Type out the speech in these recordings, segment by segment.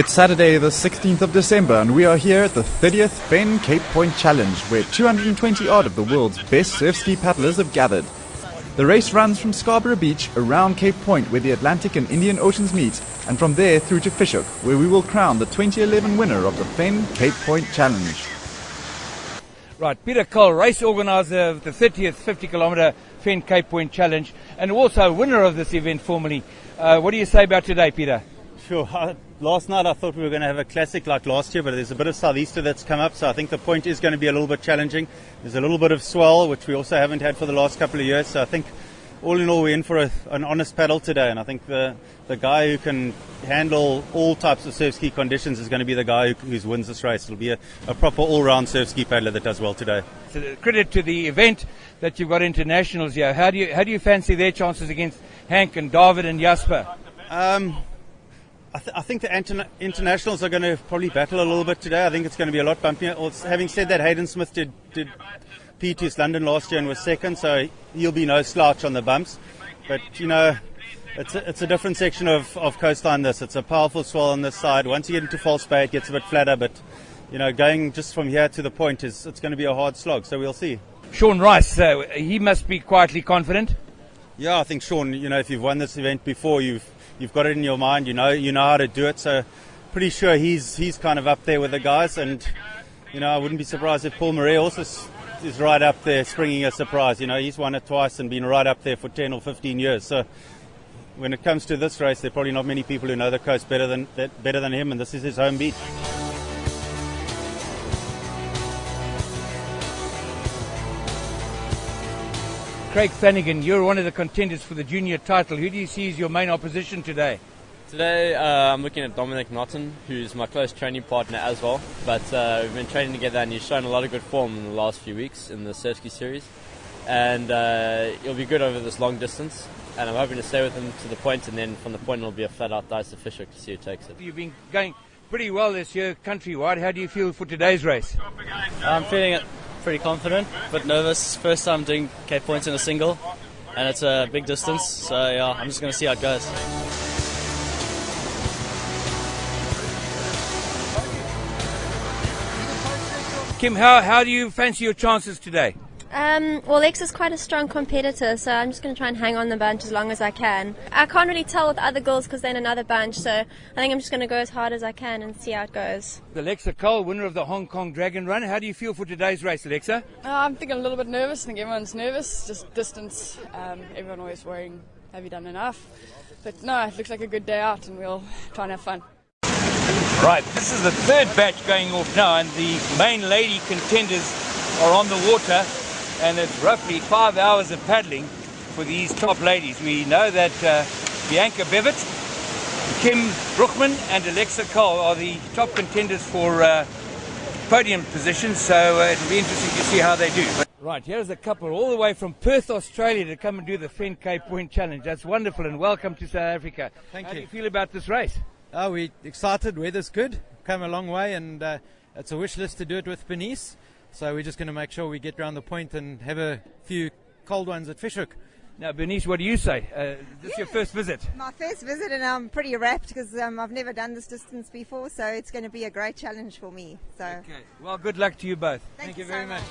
It's Saturday the 16th of December and we are here at the 30th Fenn Cape Point Challenge where 220 odd of the world's best surf ski paddlers have gathered. The race runs from Scarborough Beach around Cape Point where the Atlantic and Indian Oceans meet and from there through to Fish Hoek where we will crown the 2011 winner of the Fenn Cape Point Challenge. Right, Peter Cole, race organiser of the 30th 50-kilometre Fenn Cape Point Challenge and also winner of this event formally. What do you say about today, Peter? Sure. Last night I thought we were going to have a classic like last year, but there's a bit of southeaster that's come up, so I think the point is going to be a little bit challenging. There's a little bit of swell, which we also haven't had for the last couple of years, so I think all in all we're in for an honest paddle today, and I think the guy who can handle all types of surf ski conditions is going to be the guy who wins this race. It'll be a proper all-round surf ski paddler that does well today. So credit to the event that you've got internationals here. How do you fancy their chances against Hank and David and Jasper? I think the internationals are going to probably battle a little bit today. I think it's going to be a lot bumpier. Having said that, Hayden Smith did P2 London last year and was second, so he'll be no slouch on the bumps. But, you know, it's a different section of coastline this. It's a powerful swell on this side. Once you get into False Bay, it gets a bit flatter, but, you know, going just from here to the point, it's going to be a hard slog, so we'll see. Sean Rice, he must be quietly confident. Yeah, I think, Sean, you know, if you've won this event before, you've got it in your mind, you know how to do it, so pretty sure he's kind of up there with the guys, and you know I wouldn't be surprised if Paul Murray also is right up there springing a surprise. You know, he's won it twice and been right up there for 10 or 15 years, so when it comes to this race there are probably not many people who know the coast better than him, and this is his home beach. Craig Flanagan, you're one of the contenders for the junior title. Who do you see as your main opposition today? Today I'm looking at Dominic Naughton, who's my close training partner as well. But we've been training together and he's shown a lot of good form in the last few weeks in the surf ski series. And he'll be good over this long distance. And I'm hoping to stay with him to the point, and then from the point it'll be a flat-out dice to Fish Hoek to see who takes it. You've been going pretty well this year countrywide. How do you feel for today's race? I'm feeling it. Pretty confident, but nervous. First time doing Cape Point in a single, and it's a big distance, so yeah, I'm just going to see how it goes. Kim, how do you fancy your chances today? Well, Lex is quite a strong competitor, so I'm just going to try and hang on the bunch as long as I can. I can't really tell with other girls because they're in another bunch, so I think I'm just going to go as hard as I can and see how it goes. Alexa Cole, winner of the Hong Kong Dragon Run. How do you feel for today's race, Alexa? I'm thinking a little bit nervous. I think everyone's nervous, just distance. Everyone always worrying, have you done enough? But no, it looks like a good day out and we'll try and have fun. Right, this is the third batch going off now, and the main lady contenders are on the water. And it's roughly 5 hours of paddling for these top ladies. We know that Bianca Bevitt, Kim Brookman and Alexa Cole are the top contenders for podium positions, so it'll be interesting to see how they do. Right, here's a couple all the way from Perth, Australia to come and do the Fenn Cape Point Challenge. That's wonderful, and welcome to South Africa. Thank you. How do you feel about this race? We're excited, weather's good, come a long way, and it's a wish list to do it with Bernice. So we're just going to make sure we get round the point and have a few cold ones at Fish Hoek. Now, Bernice, what do you say? This is your first visit? My first visit, and I'm pretty rapt because I've never done this distance before, so it's going to be a great challenge for me. So. Okay. Well, good luck to you both. Thank you so very much.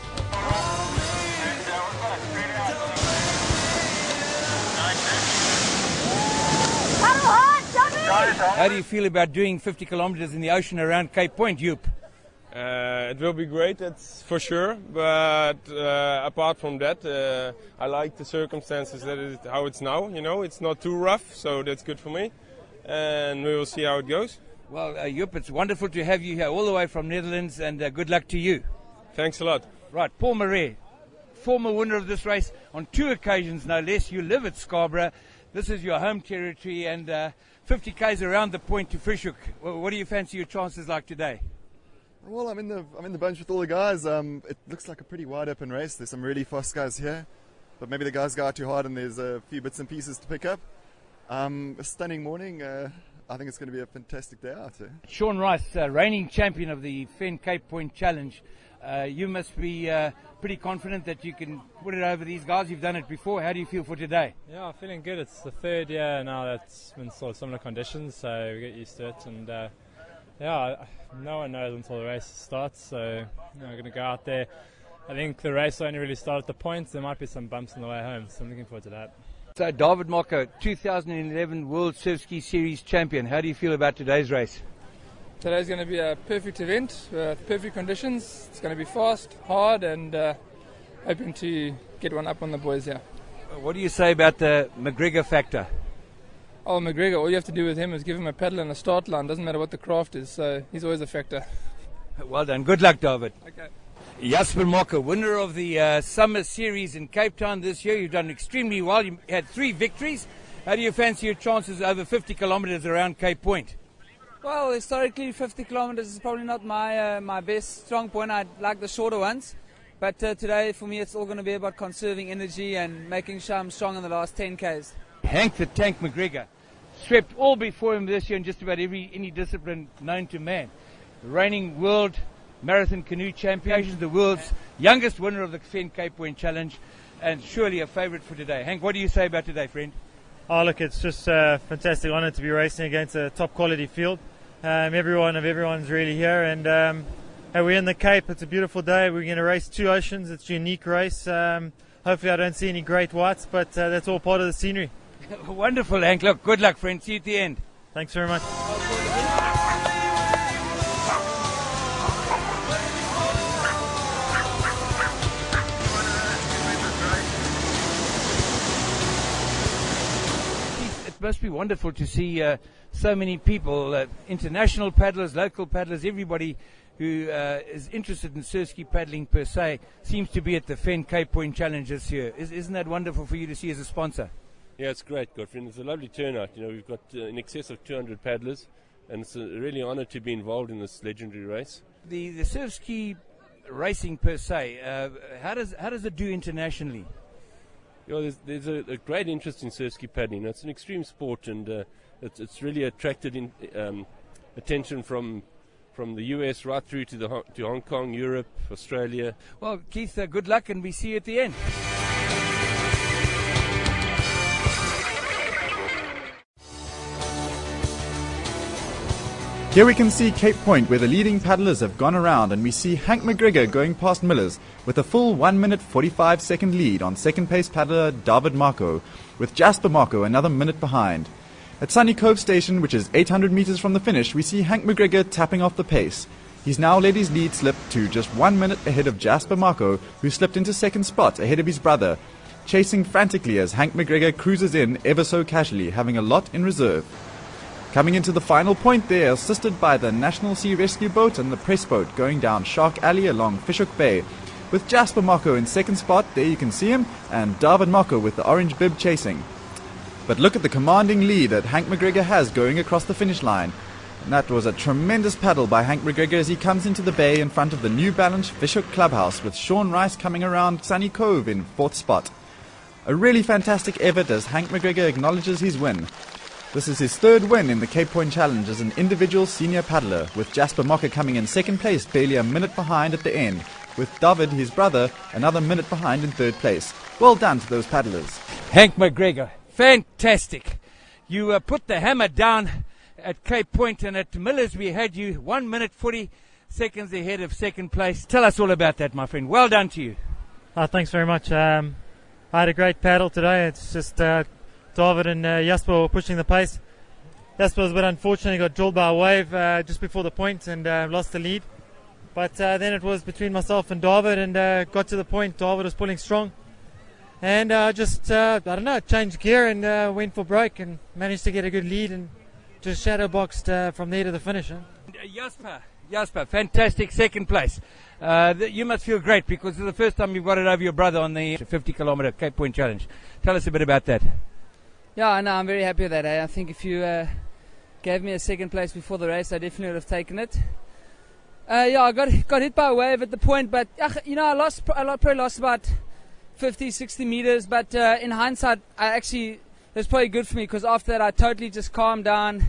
How do you feel about doing 50 kilometers in the ocean around Cape Point, Joop? It will be great, that's for sure, but apart from that, I like the circumstances how it's now, you know, it's not too rough, so that's good for me, and we will see how it goes. Well, Joop, it's wonderful to have you here all the way from Netherlands, and good luck to you. Thanks a lot. Right, Paul Murray, former winner of this race on 2 occasions, no less. You live at Scarborough, this is your home territory, and 50 k's around the point to Fish Hoek. What do you fancy your chances like today? Well, I'm in the bunch with all the guys. It looks like a pretty wide open race. There's some really fast guys here, but maybe the guys go out too hard and there's a few bits and pieces to pick up. A stunning morning. I think it's going to be a fantastic day out. Sean Rice, reigning champion of the Fenn Cape Point Challenge. You must be pretty confident that you can put it over these guys. You've done it before. How do you feel for today? Yeah, I'm feeling good. It's the third year now that's been sort of similar conditions, so we get used to it, and Yeah, no one knows until the race starts, so we're going to go out there. I think the race only really started at the points. There might be some bumps on the way home, so I'm looking forward to that. So David Mocco, 2011 World Surf Ski Series champion. How do you feel about today's race? Today's going to be a perfect event with perfect conditions. It's going to be fast, hard, and hoping to get one up on the boys here. What do you say about the McGregor factor? Oh, McGregor, all you have to do with him is give him a paddle and a start line. Doesn't matter what the craft is, so he's always a factor. Well done. Good luck, David. Okay. Jasper Mocco, winner of the Summer Series in Cape Town this year. You've done extremely well. You had 3 victories. How do you fancy your chances over 50 kilometers around Cape Point? Well, historically, 50 kilometers is probably not my best strong point. I like the shorter ones. But today, for me, it's all going to be about conserving energy and making sure I'm strong in the last 10 Ks. Hank the Tank McGregor swept all before him this year in just about any discipline known to man. The reigning world marathon canoe champion, the world's youngest winner of the Fenn Cape Point Challenge, and surely a favourite for today. Hank, what do you say about today, friend? Oh, look, it's just a fantastic honour to be racing against a top quality field. Everyone's really here, and we're in the Cape. It's a beautiful day. We're going to race 2 oceans. It's a unique race. Hopefully I don't see any great whites, but that's all part of the scenery. Wonderful, Hank. Look, good luck, friend. See you at the end. Thanks very much. It must be wonderful to see so many people, international paddlers, local paddlers, everybody who is interested in surf ski paddling per se, seems to be at the Fenn Cape Point Challenge this year. Isn't that wonderful for you to see as a sponsor? Yeah, it's great, Godfrey. It's a lovely turnout. You know, we've got in excess of 200 paddlers, and it's a really honour to be involved in this legendary race. The surf ski racing per se, how does it do internationally? You know, there's a great interest in surf ski paddling. It's an extreme sport, and it's really attracted attention from the US right through to Hong Kong, Europe, Australia. Well, Keith, good luck, and we see you at the end. Here we can see Cape Point, where the leading paddlers have gone around, and we see Hank McGregor going past Millers with a full 1 minute 45 second lead on second pace paddler David Mocco, with Jasper Mocco another minute behind. At Sunny Cove Station, which is 800 meters from the finish, we see Hank McGregor tapping off the pace. He's now let his lead slip to just 1 minute ahead of Jasper Mocco, who slipped into second spot ahead of his brother, chasing frantically as Hank McGregor cruises in ever so casually, having a lot in reserve. Coming into the final point, they are assisted by the National Sea Rescue Boat and the press boat going down Shark Alley along Fishhook Bay, with Jasper Mocco in second spot, there you can see him, and David Mocco with the orange bib chasing. But look at the commanding lead that Hank McGregor has going across the finish line. And that was a tremendous paddle by Hank McGregor as he comes into the bay in front of the New Balance Fishhook Clubhouse, with Sean Rice coming around Sunny Cove in fourth spot. A really fantastic effort as Hank McGregor acknowledges his win. This is his 3rd win in the Cape Point Challenge as an individual senior paddler, with Jasper Mocco coming in second place, barely a minute behind at the end, with David, his brother, another minute behind in 3rd place. Well done to those paddlers. Hank McGregor, fantastic. You put the hammer down at Cape Point, and at Millers we had you 1 minute 40 seconds ahead of second place. Tell us all about that, my friend. Well done to you. Thanks very much. I had a great paddle today. It's just David and Jasper were pushing the pace. Jasper was a bit unfortunate. He got drilled by a wave just before the point and lost the lead. But then it was between myself and David, and got to the point. David was pulling strong. And I changed gear and went for broke and managed to get a good lead and just shadow boxed from there to the finish. Jasper, fantastic second place. You must feel great because it's the first time you've got it over your brother on the 50-kilometer Cape Point Challenge. Tell us a bit about that. Yeah, no, I'm very happy with that. I think if you gave me a second place before the race, I definitely would have taken it. I got hit by a wave at the point, but I probably lost about 50, 60 meters. But in hindsight, it was probably good for me because after that, I totally just calmed down,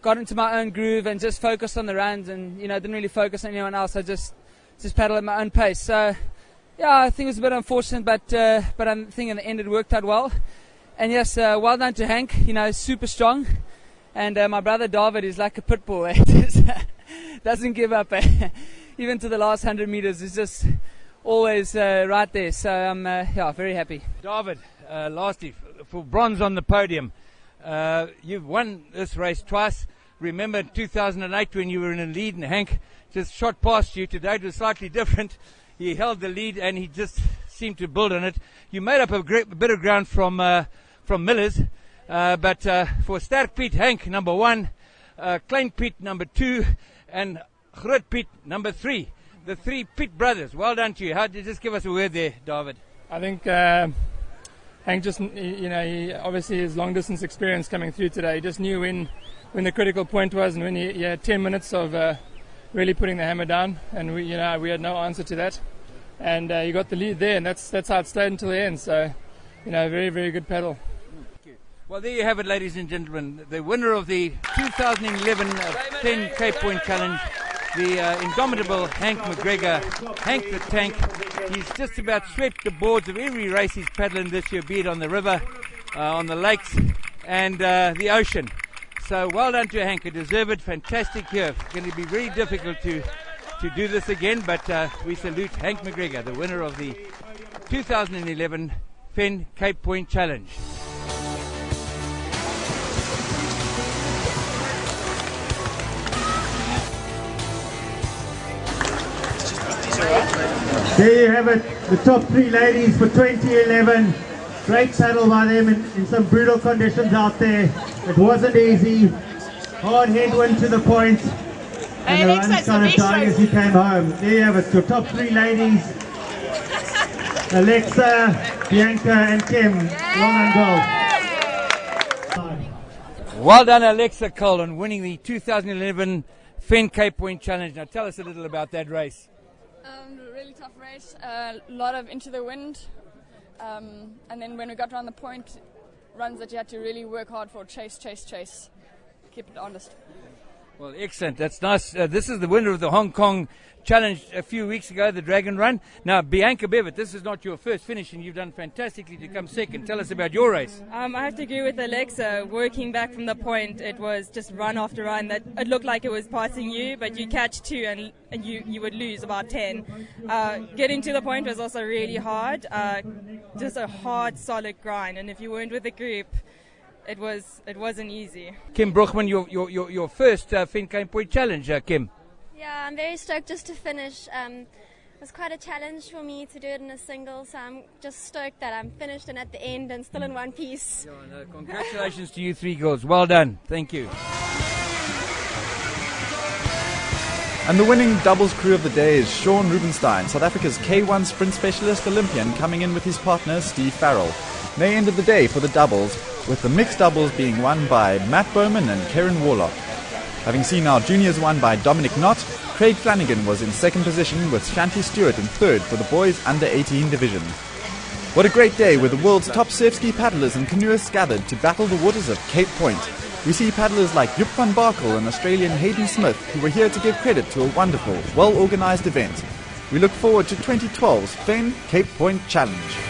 got into my own groove, and just focused on the runs, and didn't really focus on anyone else. I just paddled at my own pace. So yeah, I think it was a bit unfortunate, but I think in the end it worked out well. And yes, well done to Hank. Super strong. And my brother David is like a pit bull. doesn't give up. Even to the last 100 meters, it's just always right there. So I'm very happy. David, lastly, for bronze on the podium, you've won this race twice. Remember 2008 when you were in the lead and Hank just shot past you. Today it was slightly different. He held the lead and he just seemed to build on it. You made up a bit of ground from Miller's, but for Sterk Piet, Hank number 1, Klein Piet number 2, and Groot Piet number 3. The 3 Piet brothers. Well done to you. Just give us a word there, David. I think Hank just, he obviously his long distance experience coming through today. He just knew when the critical point was, and when he had 10 minutes of really putting the hammer down, and we had no answer to that, and he got the lead there, and that's how it stayed until the end. So, very, very good paddle. Well, there you have it, ladies and gentlemen. The winner of the 2011 Fenn Cape Point Challenge, the indomitable Hank McGregor, Hank the Tank. He's just about swept the boards of every race he's paddling this year, be it on the river, on the lakes, and the ocean. So well done to Hank, a deserved, fantastic year. It's going to be very difficult to do this again, but we salute Hank McGregor, the winner of the 2011 Fenn Cape Point Challenge. There you have it, the top 3 ladies for 2011. Great paddle by them in some brutal conditions out there. It wasn't easy. Hard headwind to the point. And the runs kind of dying as you came home. There you have it, your top 3 ladies. Alexa, Bianca and Kim. Well done, girls. Well done, Alexa Cole, on winning the 2011 Fenn Cape Point Challenge. Now tell us a little about that race. Really tough race, a lot of into the wind. And then when we got around the point, runs that you had to really work hard for, chase. Keep it honest. Well, excellent. That's nice. This is the winner of the Hong Kong Challenge a few weeks ago, the Dragon Run. Now, Bianca Bevitt, this is not your first finish, and you've done fantastically to come second. Tell us about your race. I have to agree with Alexa. Working back from the point, it was just run after run. That it looked like it was passing you, but you catch 2 and you would lose about 10. Getting to the point was also really hard. Just a hard, solid grind, and if you weren't with the group, it wasn't easy. Kim Brochman, your first Fenn Cape Point Challenge, Kim. Yeah, I'm very stoked just to finish. It was quite a challenge for me to do it in a single, so I'm just stoked that I'm finished and at the end and still in one piece. Yeah, no, congratulations to you 3 girls. Well done. Thank you. And the winning doubles crew of the day is Sean Rubenstein, South Africa's K1 sprint specialist Olympian, coming in with his partner Steve Farrell. They ended the day for the doubles, with the mixed doubles being won by Matt Bowman and Karen Warlock. Having seen our juniors won by Dominic Knott, Craig Flanagan was in second position with Shanti Stewart in third for the boys under-18 division. What a great day with the world's top surf ski paddlers and canoeists gathered to battle the waters of Cape Point. We see paddlers like Joep van Barkel and Australian Hayden Smith, who were here to give credit to a wonderful, well-organised event. We look forward to 2012's Fenn Cape Point Challenge.